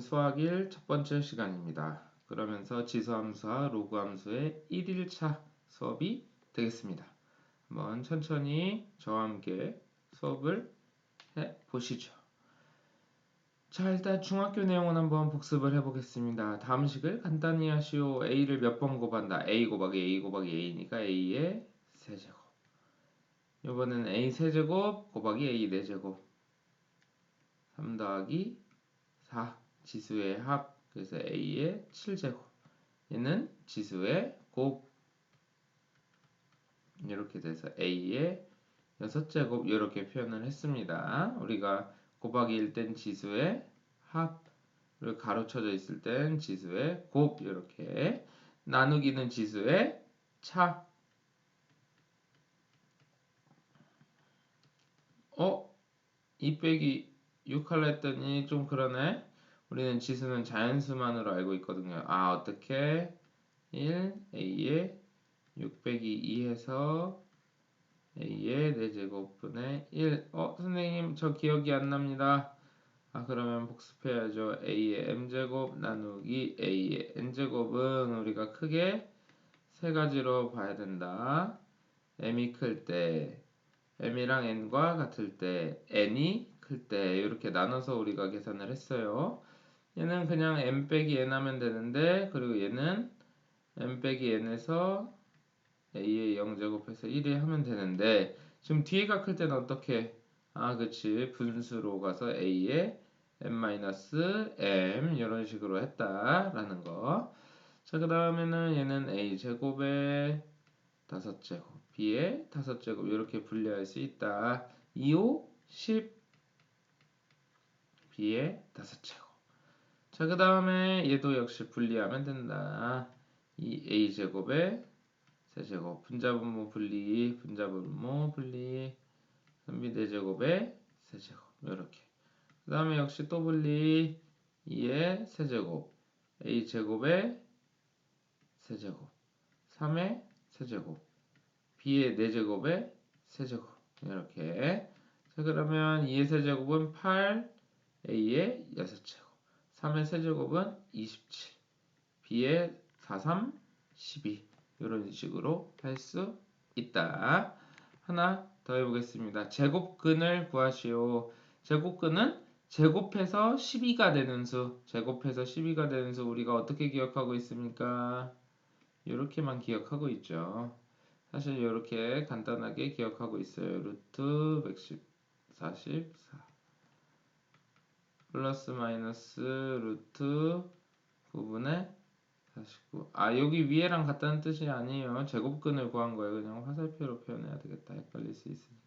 수학 1 첫 번째 시간입니다. 그러면서 지수함수와 로그함수의 1일차 수업이 되겠습니다. 한번 천천히 저와 함께 수업을 해 보시죠. 자, 일단 중학교 내용은 한번 복습을 해보겠습니다. 다음 식을 간단히 하시오. A를 몇 번 곱한다. A 곱하기 A 곱하기 A니까 A의 세제곱. 이번에는 A 세제곱 곱하기 A 4제곱. 3 더하기 4. 지수의 합. 그래서 A의 7제곱. 얘는 지수의 곱. 이렇게 돼서 A의 6제곱 이렇게 표현을 했습니다. 우리가 곱하기 1 땐 지수의 합. 그리고 가로쳐져 있을 땐 지수의 곱. 이렇게 나누기는 지수의 차. 2 빼기 6 할라 했더니 좀 그러네. 우리는 지수는 자연수만으로 알고 있거든요. 어떻게 1 A의 6 빼기 2 해서 A의 4제곱분의 1. 선생님 저 기억이 안 납니다. 그러면 복습해야죠. A의 m제곱 나누기 A의 n제곱은 우리가 크게 세 가지로 봐야 된다. m이 클 때, m이랑 n과 같을 때, n이 클 때 이렇게 나눠서 우리가 계산을 했어요. 얘는 그냥 m 빼기 n 하면 되는데, 그리고 얘는 m 빼기 n에서 a의 0제곱해서 1이 하면 되는데, 지금 뒤에가 클 때는 어떻게? 그치. 분수로 가서 a의 m-m 이런 식으로 했다라는 거. 자, 그 다음에는 얘는 a제곱에 5제곱, b의 5제곱 이렇게 분리할 수 있다. 2, 5, 10 b의 5제곱. 자, 그 다음에 얘도 역시 분리하면 된다. 이 a제곱에 세제곱, 분자분모 분리, 분자분모 분리, 선비 4제곱에 세제곱 이렇게. 그 다음에 역시 또 분리 2의 세제곱, a제곱에 세제곱, 3의 세제곱, b의 4제곱에 세제곱 이렇게. 자, 그러면 2의 세제곱은 8, a의 6제곱, 3의 세제곱은 27, b의 4, 3, 12 이런 식으로 할 수 있다. 하나 더 해보겠습니다. 제곱근을 구하시오. 제곱근은 제곱해서 12가 되는 수, 제곱해서 12가 되는 수 우리가 어떻게 기억하고 있습니까? 이렇게만 기억하고 있죠. 사실 이렇게 간단하게 기억하고 있어요. 루트 144 플러스 마이너스 루트 9분의 49. 여기 위에랑 같다는 뜻이 아니에요. 제곱근을 구한 거예요. 그냥 화살표로 표현해야 되겠다. 헷갈릴 수 있으니까.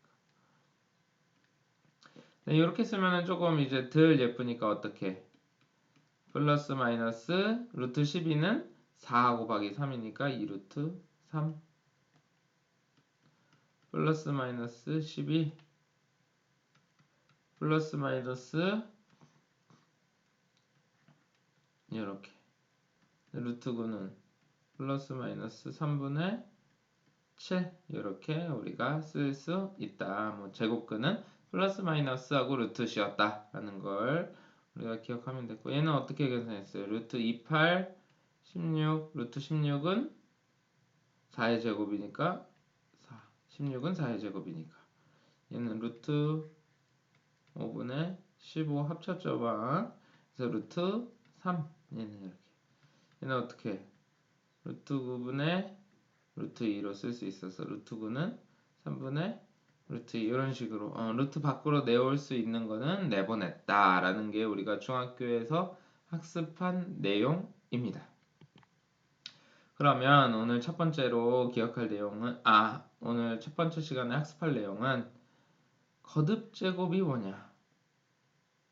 네, 이렇게 쓰면은 조금 이제 덜 예쁘니까 어떻게? 플러스 마이너스 루트 12는 4 곱하기 3이니까 2루트 3 플러스 마이너스 12 플러스 마이너스 이렇게 루트 9는 플러스 마이너스 3분의 7 이렇게 우리가 쓸 수 있다. 뭐 제곱근은 플러스 마이너스하고 루트시었다 라는 걸 우리가 기억하면 됐고, 얘는 어떻게 계산했어요? 루트 28 16 루트 16은 4의 제곱이니까 4 16은 4의 제곱이니까 얘는 루트 5분의 15 합쳤죠. 그래서 루트 3 얘는 이렇게. 얘는 어떻게 루트 9분의 루트 2로 쓸 수 있어서 루트 9는 3분의 루트 2 이런 식으로 루트 밖으로 내올 수 있는 거는 내보냈다 라는 게 우리가 중학교에서 학습한 내용입니다. 그러면 오늘 첫 번째로 기억할 내용은 오늘 첫 번째 시간에 학습할 내용은 거듭 제곱이 뭐냐,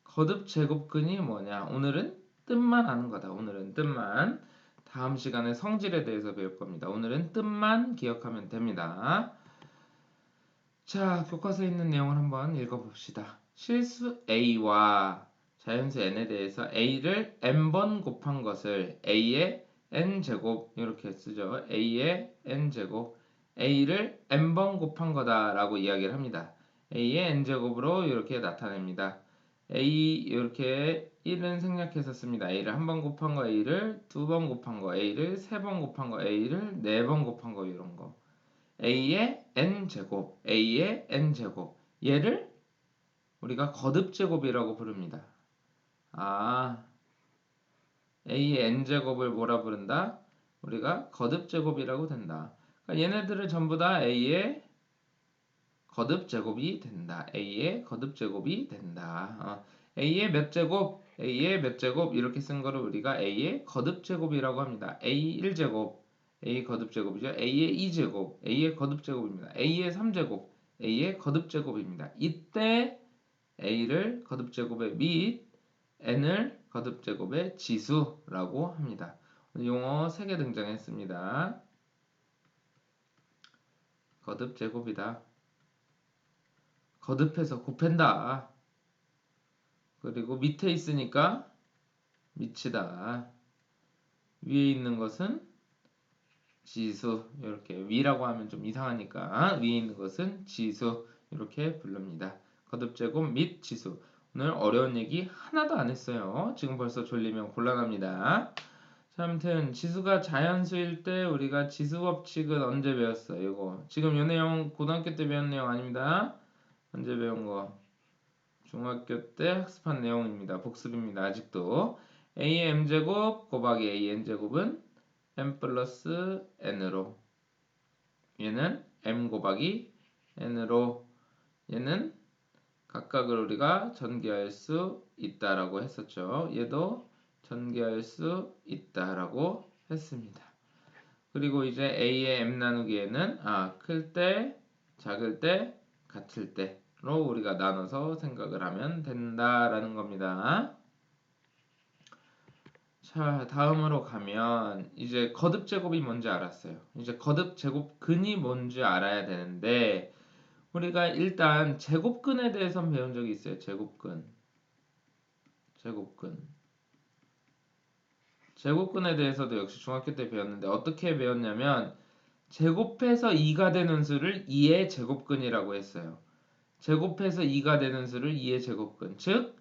거듭 제곱근이 뭐냐. 오늘은 뜻만 아는 거다. 오늘은 뜻만. 다음 시간에 성질에 대해서 배울 겁니다. 오늘은 뜻만 기억하면 됩니다. 자, 교과서에 있는 내용을 한번 읽어봅시다. 실수 a와 자연수 n에 대해서 a를 n번 곱한 것을 a의 n제곱 이렇게 쓰죠. a의 n제곱, a를 n번 곱한 거다라고 이야기를 합니다. a의 n제곱으로 이렇게 나타냅니다. a 이렇게 1은 생략했었습니다. a를 한 번 곱한 거, a를 두 번 곱한 거, a를 세 번 곱한 거, a를 네 번 곱한 거 이런 거. a의 n제곱, a의 n제곱. 얘를 우리가 거듭제곱이라고 부릅니다. 아, a의 n제곱을 뭐라 부른다? 우리가 거듭제곱이라고 된다. 그러니까 얘네들을 전부 다 a의 거듭제곱이 된다. a의 거듭제곱이 된다. a의 몇 제곱, a의 몇 제곱 이렇게 쓴 거를 우리가 a의 거듭제곱이라고 합니다. a 1제곱, a 거듭제곱이죠. a의 2제곱, a의 거듭제곱입니다. a의 3제곱, a의 거듭제곱입니다. 이때 a를 거듭제곱의 및 n을 거듭제곱의 지수라고 합니다. 용어 3개 등장했습니다. 거듭제곱이다. 거듭해서 곱한다. 그리고 밑에 있으니까 밑이다. 위에 있는 것은 지수. 이렇게 위라고 하면 좀 이상하니까 위에 있는 것은 지수. 이렇게 부릅니다. 거듭제곱 및 지수. 오늘 어려운 얘기 하나도 안 했어요. 지금 벌써 졸리면 곤란합니다. 자, 아무튼 지수가 자연수일 때 우리가 지수 법칙은 언제 배웠어요? 이거 지금 이 내용 고등학교 때 배운 내용 아닙니다. 언제 배운 거? 중학교 때 학습한 내용입니다. 복습입니다. 아직도 a의 m제곱 곱하기 a n제곱은 m 플러스 n으로, 얘는 m 곱하기 n으로, 얘는 각각을 우리가 전개할 수 있다라고 했었죠. 얘도 전개할 수 있다라고 했습니다. 그리고 이제 a의 m 나누기 n은 클 때, 작을 때, 같을 때로 우리가 나눠서 생각을 하면 된다라는 겁니다. 자, 다음으로 가면 이제 거듭제곱이 뭔지 알았어요. 이제 거듭제곱근이 뭔지 알아야 되는데 우리가 일단 제곱근에 대해서 배운 적이 있어요. 제곱근. 제곱근에 대해서도 역시 중학교 때 배웠는데 어떻게 배웠냐면 제곱해서 2가 되는 수를 2의 제곱근이라고 했어요. 제곱해서 2가 되는 수를 2의 제곱근. 즉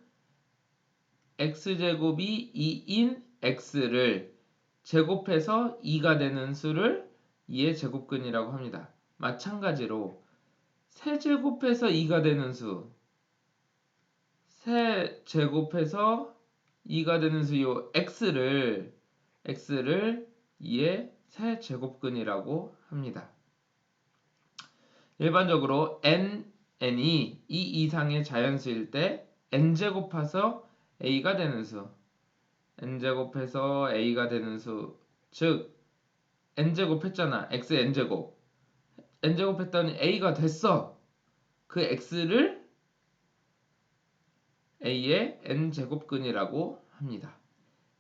x제곱이 2인 x를 제곱해서 2가 되는 수를 2의 제곱근이라고 합니다. 마찬가지로 세제곱해서 2가 되는 수, 세제곱해서 2가 되는 수 요 x를 2의 세제곱근이라고 합니다. 일반적으로 n이 2 이상의 자연수일 때 n제곱해서 a가 되는 수, n제곱해서 a가 되는 수, 즉 n제곱 했잖아. x n제곱. n제곱 했더니 a가 됐어. 그 x를 a의 n제곱근이라고 합니다.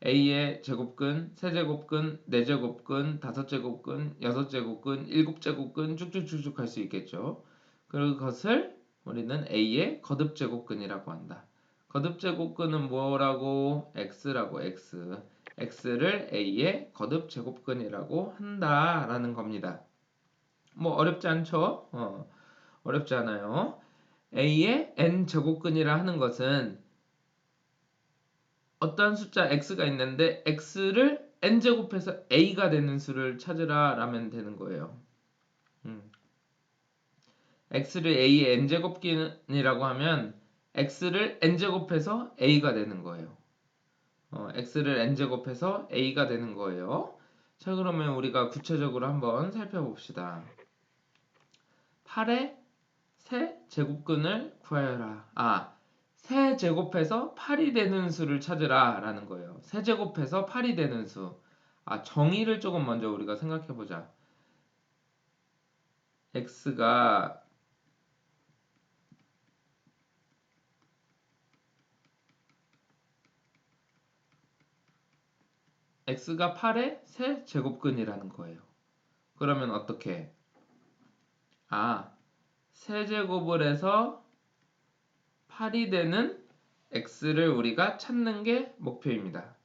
a의 제곱근, 세제곱근, 네제곱근, 다섯제곱근, 여섯제곱근, 일곱제곱근 쭉쭉쭉쭉 할 수 있겠죠. 그것을 우리는 a의 거듭제곱근이라고 한다. 거듭제곱근은 뭐라고? x라고. x를 a의 거듭제곱근이라고 한다라는 겁니다. 뭐 어렵지 않죠? 어렵지 않아요. a의 n제곱근이라 하는 것은 어떤 숫자 x가 있는데 x를 n제곱해서 a가 되는 수를 찾으라 라면 되는 거예요. x를 a의 n제곱근이라고 하면 x를 n제곱해서 a가 되는 거예요. x를 n제곱해서 a가 되는 거예요. 자, 그러면 우리가 구체적으로 한번 살펴봅시다. 8의 세제곱근을 구하여라. 세제곱해서 8이 되는 수를 찾으라 라는 거예요. 세제곱해서 8이 되는 수. 정의를 조금 먼저 우리가 생각해 보자. x가 8의 세제곱근이라는 거예요. 그러면 어떻게? 세제곱을 해서 8이 되는 x를 우리가 찾는 게 목표입니다.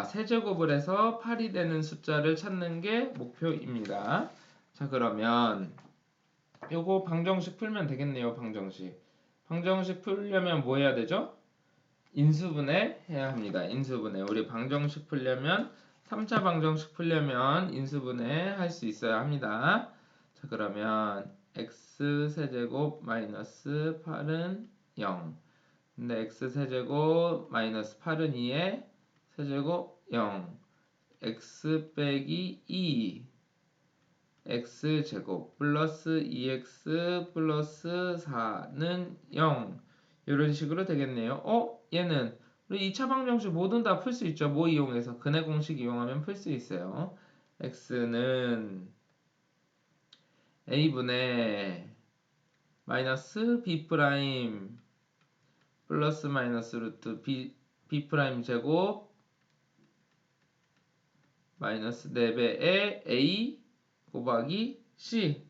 세제곱을 해서 8이 되는 숫자를 찾는 게 목표입니다. 자, 그러면 요거 방정식 풀면 되겠네요. 방정식 풀려면 뭐 해야 되죠? 인수분해 해야 합니다. 인수분해. 우리 방정식 풀려면 3차 방정식 풀려면 인수분해 할 수 있어야 합니다. 자, 그러면 x 세제곱 마이너스 8은 0. 근데 x 세제곱 마이너스 8은 2에 세제곱 0. x 빼기 2 x제곱 플러스 2x 플러스 4는 0. 이런 식으로 되겠네요. 얘는 우리 2차 방정식 뭐든 다 풀 수 있죠. 뭐 이용해서? 근해 공식 이용하면 풀 수 있어요. x는 a분의 마이너스 b 프라임 플러스 마이너스 루트 b 프라임 제곱 마이너스 4배의 a 곱하기 c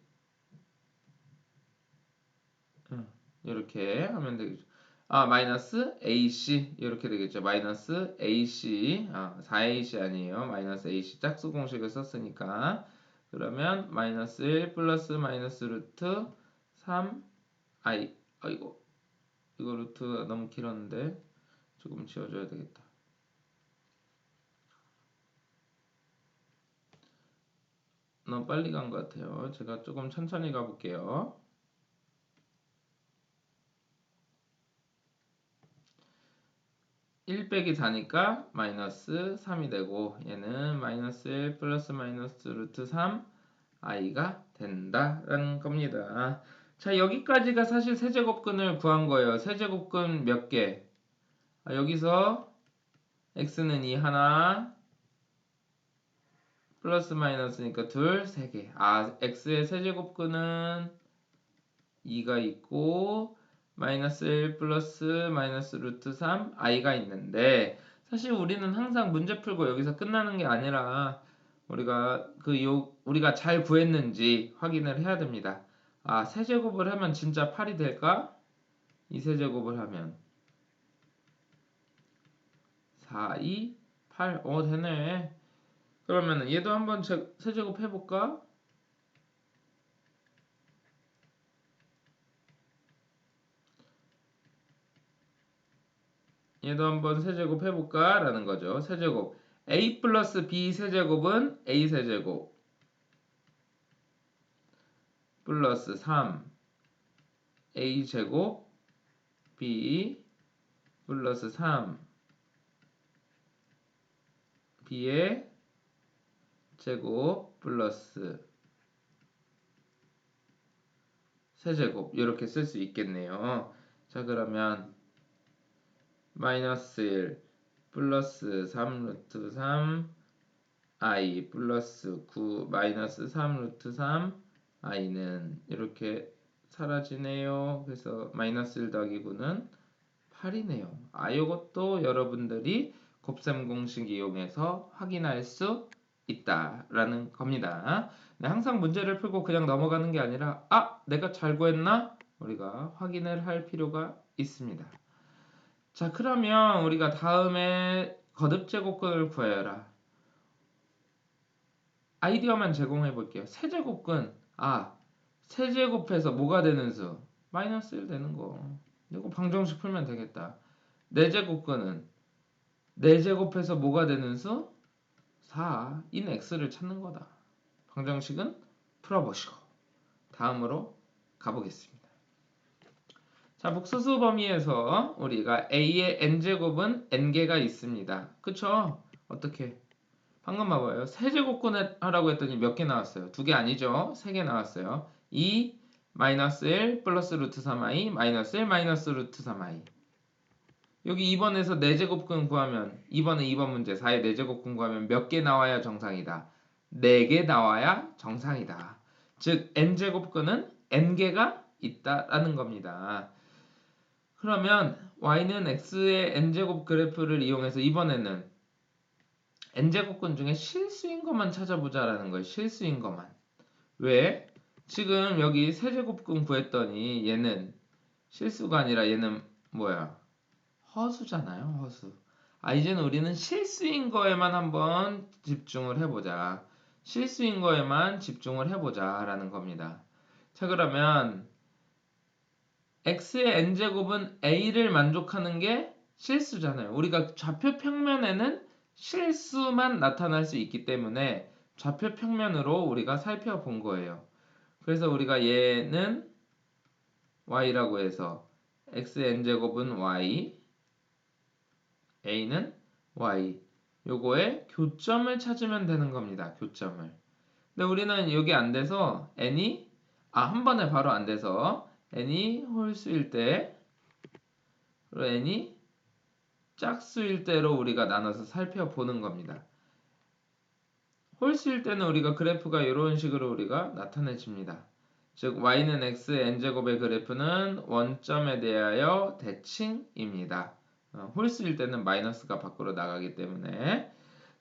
이렇게 하면 되겠죠. 마이너스 AC 이렇게 되겠죠. 마이너스 AC 4AC 아니에요. 마이너스 AC 짝수 공식을 썼으니까 그러면 마이너스 1 플러스 마이너스 루트 3i 이거 루트가 너무 길었는데 조금 지워줘야 되겠다. 너무 빨리 간 것 같아요. 제가 조금 천천히 가볼게요. 1 빼기 4니까 마이너스 3이 되고 얘는 마이너스 1 플러스 마이너스 루트 3 i가 된다라는 겁니다. 자, 여기까지가 사실 세제곱근을 구한 거예요. 세제곱근 몇 개? 여기서 x는 2 하나 플러스 마이너스니까 둘, 세 개. x의 세제곱근은 2가 있고 마이너스 1 플러스 마이너스 루트 3 i가 있는데 사실 우리는 항상 문제 풀고 여기서 끝나는 게 아니라 우리가 잘 구했는지 확인을 해야 됩니다. 세제곱을 하면 진짜 8이 될까? 2세제곱을 하면 4, 2, 8. 되네. 그러면은 얘도 한번 세제곱 해볼까? 얘도 한번 세제곱 해볼까? 라는 거죠. 세제곱. a 플러스 b 세제곱은 a 세제곱 플러스 3 a 제곱 b 플러스 3 b의 제곱 플러스 세제곱 이렇게 쓸 수 있겠네요. 자, 그러면 마이너스 1 플러스 3 루트 3 i 플러스 9 마이너스 3 루트 3 i는 이렇게 사라지네요. 그래서 마이너스 1 더하기 9는 8이네요. 이것도 여러분들이 곱셈 공식 이용해서 확인할 수 있다라는 겁니다. 네, 항상 문제를 풀고 그냥 넘어가는 게 아니라 내가 잘 구했나? 우리가 확인을 할 필요가 있습니다. 자, 그러면 우리가 다음에 거듭제곱근을 구해라. 아이디어만 제공해 볼게요. 세제곱근. 세제곱해서 뭐가 되는 수? 마이너스 1 되는 거. 이거 방정식 풀면 되겠다. 4제곱근은 4제곱해서 뭐가 되는 수? 4인 x를 찾는 거다. 방정식은 풀어보시고 다음으로 가보겠습니다. 자, 복소수 범위에서 우리가 a의 n제곱은 n개가 있습니다. 그쵸? 어떻게? 방금 봐봐요. 세제곱근 하라고 했더니 몇 개 나왔어요? 2개 아니죠? 3개 나왔어요. 2 마이너스 1 플러스 루트 3i 마이너스 1 마이너스 루트 3i. 여기 2번에서 4제곱근 구하면 2번은 2번 문제 4의 4제곱근 구하면 몇 개 나와야 정상이다? 4개 나와야 정상이다. 즉 n제곱근은 n개가 있다라는 겁니다. 그러면 y는 x의 n제곱 그래프를 이용해서 이번에는 n제곱근 중에 실수인 것만 찾아보자라는 거예요. 실수인 것만. 왜? 지금 여기 세제곱근 구했더니 얘는 실수가 아니라 얘는 뭐야? 허수잖아요. 허수. 이제는 우리는 실수인 거에만 한번 집중을 해보자. 실수인 거에만 집중을 해보자 라는 겁니다. 자, 그러면 x의 n제곱은 a를 만족하는 게 실수잖아요. 우리가 좌표 평면에는 실수만 나타날 수 있기 때문에 좌표 평면으로 우리가 살펴본 거예요. 그래서 우리가 얘는 y라고 해서 xn제곱은 y, a는 y. 요거의 교점을 찾으면 되는 겁니다. 교점을. 근데 우리는 여기 안 돼서 n이 한 번에 바로 안 돼서 n이 홀수일 때 그리고 n이 짝수일 때로 우리가 나눠서 살펴보는 겁니다. 홀수일 때는 우리가 그래프가 이런 식으로 우리가 나타내집니다. 즉 y는 x n제곱의 그래프는 원점에 대하여 대칭입니다. 홀수일 때는 마이너스가 밖으로 나가기 때문에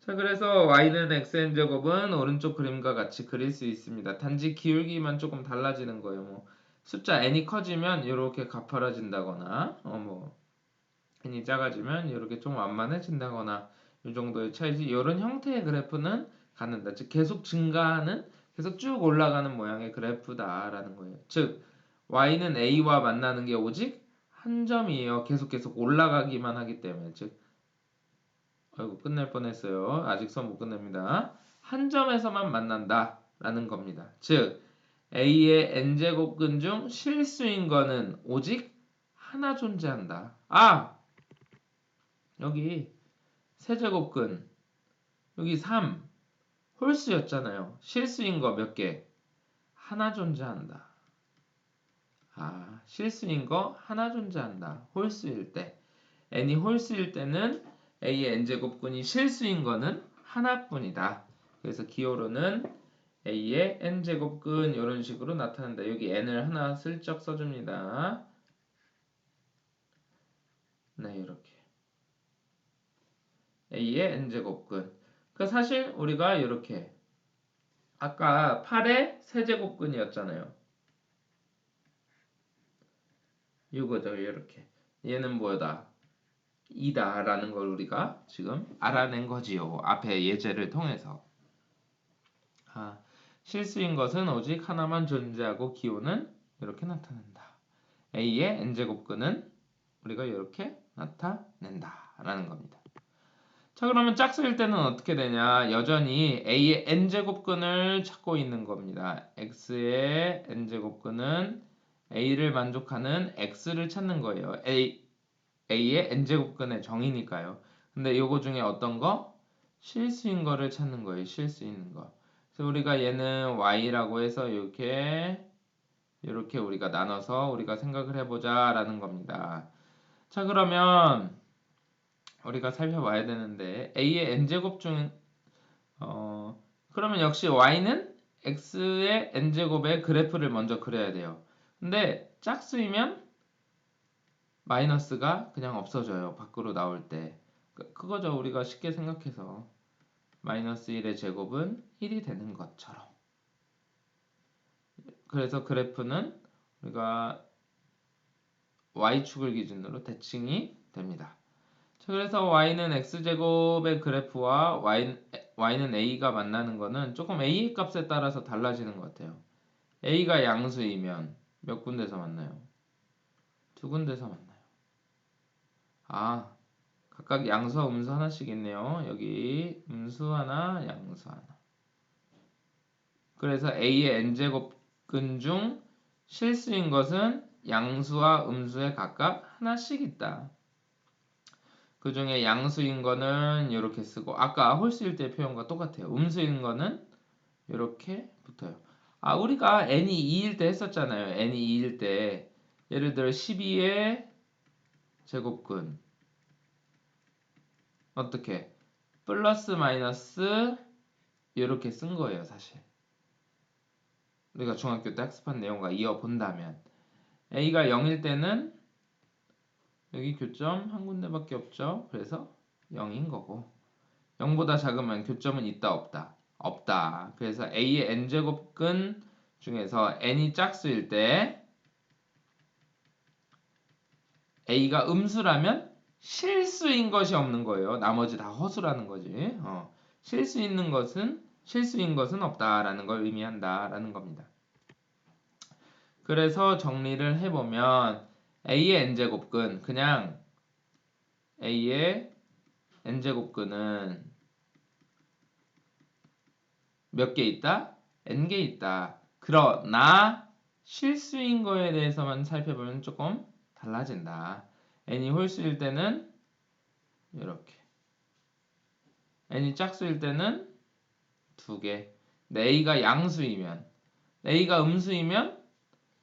자 그래서 y는 xn제곱은 오른쪽 그림과 같이 그릴 수 있습니다. 단지 기울기만 조금 달라지는 거예요. 뭐 숫자 n이 커지면 이렇게 가파라진다거나 n이 작아지면 이렇게 좀 완만해진다거나 이 정도의 차이지 이런 형태의 그래프는 갖는다. 즉 계속 증가하는 계속 쭉 올라가는 모양의 그래프다라는 거예요. 즉 y는 a와 만나는 게 오직 한 점이에요. 계속 올라가기만 하기 때문에 즉 아이고 끝낼 뻔했어요. 아직 수업 못 끝냅니다. 한 점에서만 만난다라는 겁니다. 즉 a의 n제곱근 중 실수인 거는 오직 하나 존재한다. 여기 세제곱근 여기 3 홀수였잖아요. 실수인 거 몇 개? 하나 존재한다. 실수인 거 하나 존재한다. 홀수일 때. n이 홀수일 때는 a의 n제곱근이 실수인 거는 하나뿐이다. 그래서 기호로는 a의 n제곱근 이런 식으로 나타난다. 여기 n을 하나 슬쩍 써줍니다. 네, 이렇게. a의 n제곱근. 그러니까 사실 우리가 이렇게 아까 8의 세제곱근이었잖아요. 이거죠, 이렇게. 얘는 뭐다? 2다 라는 걸 우리가 지금 알아낸 거지요. 앞에 예제를 통해서. 실수인 것은 오직 하나만 존재하고 기호는 이렇게 나타낸다. a의 n제곱근은 우리가 이렇게 나타낸다 라는 겁니다. 자 그러면 짝수일 때는 어떻게 되냐? 여전히 a의 n제곱근을 찾고 있는 겁니다. x의 n제곱근은 a를 만족하는 x를 찾는 거예요. a의 n제곱근의 정의니까요. 근데 요거 중에 어떤 거? 실수인 거를 찾는 거예요. 실수 있는 거. 그래서 우리가 얘는 y라고 해서 이렇게 우리가 나눠서 우리가 생각을 해보자 라는 겁니다. 자 그러면 우리가 살펴봐야 되는데 a의 n제곱 중 그러면 역시 y는 x의 n제곱의 그래프를 먼저 그려야 돼요. 근데 짝수이면 마이너스가 그냥 없어져요. 밖으로 나올 때. 그거죠. 우리가 쉽게 생각해서 마이너스 1의 제곱은 1이 되는 것처럼. 그래서 그래프는 우리가 y축을 기준으로 대칭이 됩니다. 자, 그래서 y는 x제곱의 그래프와 y는 a가 만나는 거는 조금 a의 값에 따라서 달라지는 것 같아요. a가 양수이면 몇 군데서 만나요? 두 군데서 만나요. 각각 양수와 음수 하나씩 있네요. 여기 음수 하나, 양수 하나. 그래서 a의 n제곱근 중 실수인 것은 양수와 음수에 각각 하나씩 있다. 그 중에 양수인 거는 이렇게 쓰고 아까 홀수일 때 표현과 똑같아요. 음수인 거는 이렇게 붙어요. 우리가 n이 2일 때 했었잖아요. n이 2일 때 예를 들어 12의 제곱근 어떻게 플러스 마이너스 이렇게 쓴 거예요. 사실 우리가 중학교 때 학습한 내용과 이어본다면 a가 0일 때는 여기 교점 한 군데밖에 없죠. 그래서 0인 거고 0보다 작으면 교점은 있다 없다? 없다. 그래서 a의 n제곱근 중에서 n이 짝수일 때 a가 음수라면 실수인 것이 없는 거예요. 나머지 다 허수라는 거지. 실수인 것은 없다라는 걸 의미한다라는 겁니다. 그래서 정리를 해보면 a의 n제곱근 그냥 A의 n제곱근은 몇 개 있다? n개 있다. 그러나 실수인 거에 대해서만 살펴보면 조금 달라진다. n이 홀수일 때는 이렇게, n이 짝수일 때는 2개. a가 양수이면, a가 음수이면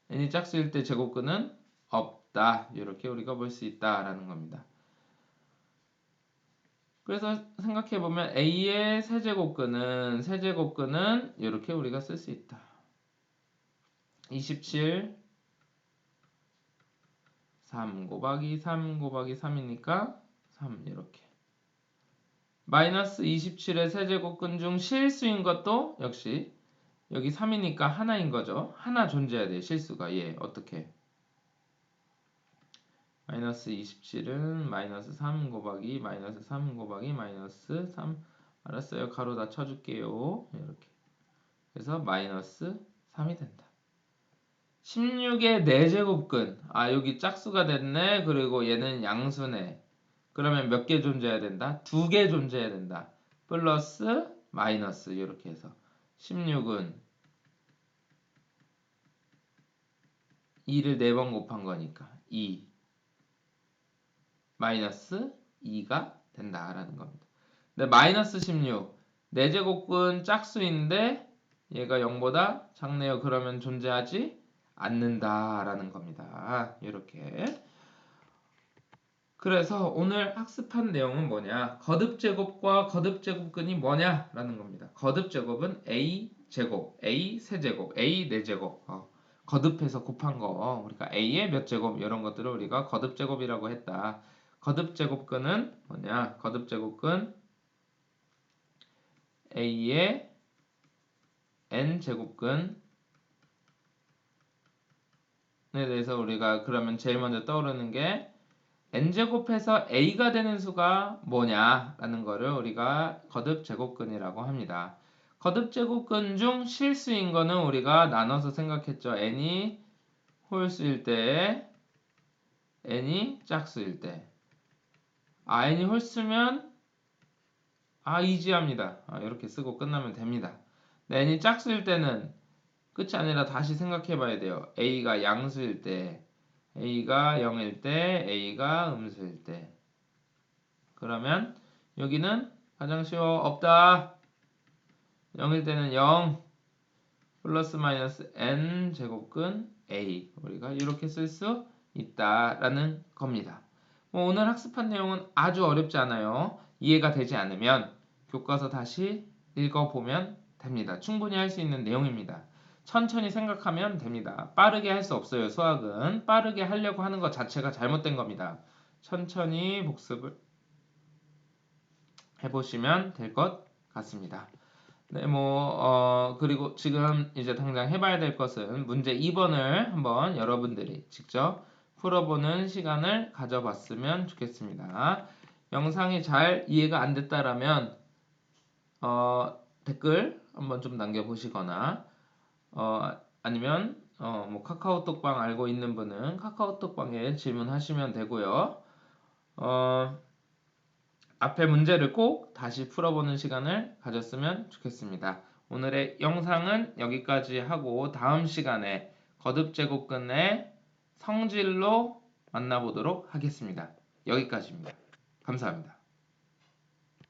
n이 짝수일 때 제곱근은 없다. 이렇게 우리가 볼 수 있다라는 겁니다. 그래서 생각해보면 a의 세제곱근은 이렇게 우리가 쓸 수 있다. 27 3 곱하기 3 곱하기 3이니까 3 이렇게. 마이너스 27의 세제곱근 중 실수인 것도 역시 여기 3이니까 하나인 거죠. 하나 존재해야 돼, 실수가. 예, 어떻게? 마이너스 27은 마이너스 3 곱하기 마이너스 3 곱하기 마이너스 3. 알았어요. 가로 다 쳐줄게요. 이렇게. 그래서 마이너스 3이 된다. 16의 4제곱근. 아, 여기 짝수가 됐네. 그리고 얘는 양수네. 그러면 몇 개 존재해야 된다? 2개 존재해야 된다. 플러스 마이너스 이렇게 해서 16은 2를 4번 곱한 거니까 2 마이너스 2가 된다라는 겁니다. 근데 마이너스 16 4제곱근 짝수인데 얘가 0보다 작네요. 그러면 존재하지 않는다라는 겁니다. 이렇게. 그래서 오늘 학습한 내용은 뭐냐? 거듭제곱과 거듭제곱근이 뭐냐라는 겁니다. 거듭제곱은 a제곱, a 세제곱, a 4제곱 거듭해서 곱한 거 우리가 a의 몇 제곱 이런 것들을 우리가 거듭제곱이라고 했다. 거듭제곱근은 뭐냐? 거듭제곱근 a의 n제곱근에 대해서 우리가 그러면 제일 먼저 떠오르는 게 n제곱해서 a가 되는 수가 뭐냐라는 거를 우리가 거듭제곱근이라고 합니다. 거듭제곱근 중 실수인 거는 우리가 나눠서 생각했죠. n이 홀수일 때, n이 짝수일 때. n이 홀수면 이지합니다. 이렇게 쓰고 끝나면 됩니다. n이 짝수일 때는 끝이 아니라 다시 생각해 봐야 돼요. a가 양수일 때, a가 0일 때, a가 음수일 때. 그러면 여기는 가장 쉬워. 없다. 0일 때는 0 플러스 마이너스 n 제곱근 a 우리가 이렇게 쓸 수 있다라는 겁니다. 오늘 학습한 내용은 아주 어렵지 않아요. 이해가 되지 않으면 교과서 다시 읽어보면 됩니다. 충분히 할 수 있는 내용입니다. 천천히 생각하면 됩니다. 빠르게 할 수 없어요. 수학은 빠르게 하려고 하는 것 자체가 잘못된 겁니다. 천천히 복습을 해보시면 될 것 같습니다. 네, 그리고 지금 이제 당장 해봐야 될 것은 문제 2번을 한번 여러분들이 직접 풀어보는 시간을 가져봤으면 좋겠습니다. 영상이 잘 이해가 안 됐다라면, 댓글 한번 좀 남겨보시거나, 아니면, 카카오톡방 알고 있는 분은 카카오톡방에 질문하시면 되고요. 앞에 문제를 꼭 다시 풀어보는 시간을 가졌으면 좋겠습니다. 오늘의 영상은 여기까지 하고 다음 시간에 거듭제곱근의 성질로 만나보도록 하겠습니다. 여기까지입니다. 감사합니다.